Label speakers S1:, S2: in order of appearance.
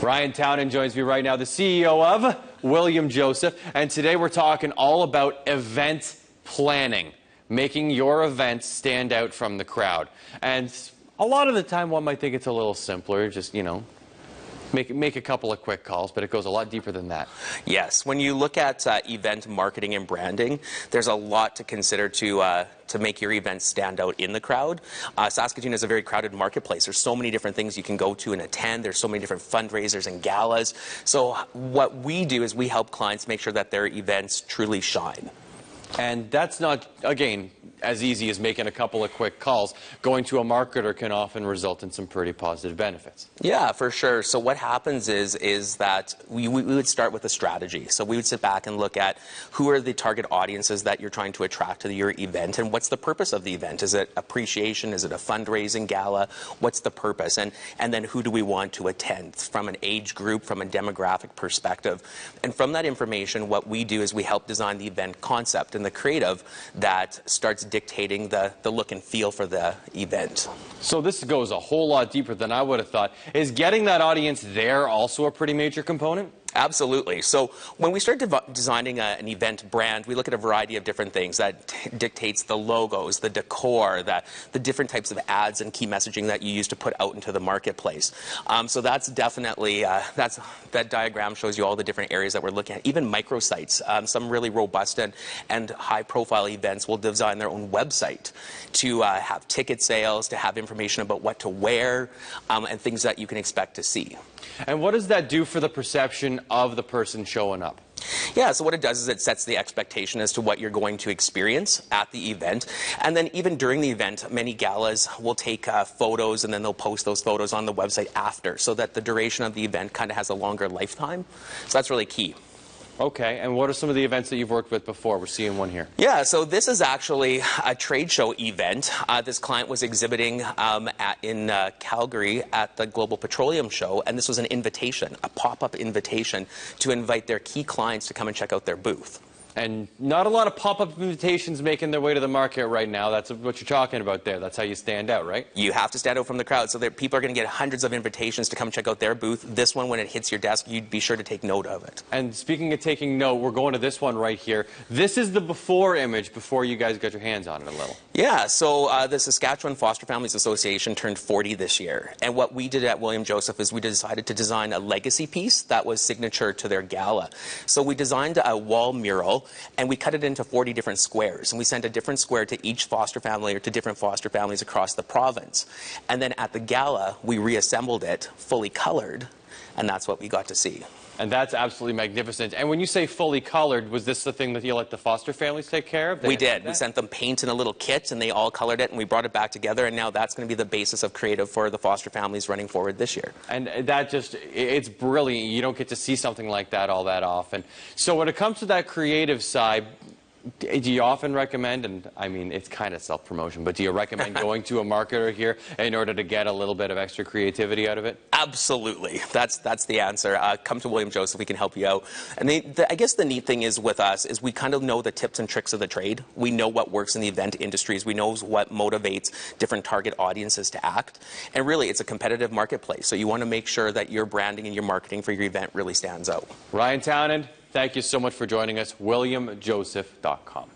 S1: Ryan Townend joins me right now, the CEO of William Joseph, and today we're talking all about event planning, making your event stand out from the crowd. And a lot of the time one might think it's a little simpler, just, make a couple of quick calls, but it goes a lot deeper than that.
S2: Yes, when you look at event marketing and branding, there's a lot to consider to make your event stand out in the crowd. Saskatoon is a very crowded marketplace. There's so many different things you can go to and attend. There's so many different fundraisers and galas. So what we do is we help clients make sure that their events truly shine.
S1: And that's not, again, as easy as making a couple of quick calls. Going to a marketer can often result in some pretty positive benefits.
S2: Yeah, for sure. So what happens is that we would start with a strategy. So we would sit back and look at who are the target audiences that you're trying to attract to your event, and what's the purpose of the event? Is it appreciation? Is it a fundraising gala? What's the purpose? And then who do we want to attend from an age group, from a demographic perspective? And from that information, what we do is we help design the event concept and the creative that starts dictating the look and feel for the event.
S1: So this goes a whole lot deeper than I would have thought. Is getting that audience there also a pretty major component?
S2: Absolutely. So when we start designing an event brand, we look at a variety of different things that dictates the logos, the decor, the different types of ads and key messaging that you use to put out into the marketplace. So that's definitely, that diagram shows you all the different areas that we're looking at. Even microsites, some really robust and high-profile events will design their own website to have ticket sales, to have information about what to wear, and things that you can expect to see.
S1: And what does that do for the perception of the person showing up?
S2: Yeah, so what it does is it sets the expectation as to what you're going to experience at the event. And then even during the event, many galas will take photos and then they'll post those photos on the website after, so that the duration of the event kind of has a longer lifetime. So that's really key.
S1: Okay, and what are some of the events that you've worked with before? We're seeing one here.
S2: Yeah, so this is actually a trade show event. This client was exhibiting in Calgary at the Global Petroleum Show, and this was an invitation, a pop-up invitation to invite their key clients to come and check out their booth.
S1: And not a lot of pop-up invitations making their way to the market right now. That's what you're talking about there. That's how you stand out, right?
S2: You have to stand out from the crowd, so that people are going to get hundreds of invitations to come check out their booth. This one, when it hits your desk, you'd be sure to take note of it.
S1: And speaking of taking note, we're going to this one right here. This is the before image before you guys got your hands on it a little.
S2: Yeah, so the Saskatchewan Foster Families Association turned 40 this year. And what we did at William Joseph is we decided to design a legacy piece that was signature to their gala. So we designed a wall mural, and we cut it into 40 different squares, and we sent a different square to each foster family or to different foster families across the province. And then at the gala, we reassembled it fully colored, and that's what we got to see.
S1: And that's absolutely magnificent. And when you say fully colored, was this the thing that you let the foster families take care of?
S2: We did. We sent them paint in a little kit, and they all colored it, and we brought it back together, and now that's going to be the basis of creative for the foster families running forward this year.
S1: And that just, it's brilliant. You don't get to see something like that all that often. So when it comes to that creative side, do you often recommend, and I mean it's kind of self-promotion, but do you recommend going to a marketer here in order to get a little bit of extra creativity out of it?
S2: Absolutely. That's the answer. Come to William Joseph. We can help you out. And I guess the neat thing is with us is we kind of know the tips and tricks of the trade. We know what works in the event industries. We know what motivates different target audiences to act. And really, it's a competitive marketplace. So you want to make sure that your branding and your marketing for your event really stands out.
S1: Ryan Townend, thank you so much for joining us. WilliamJoseph.com.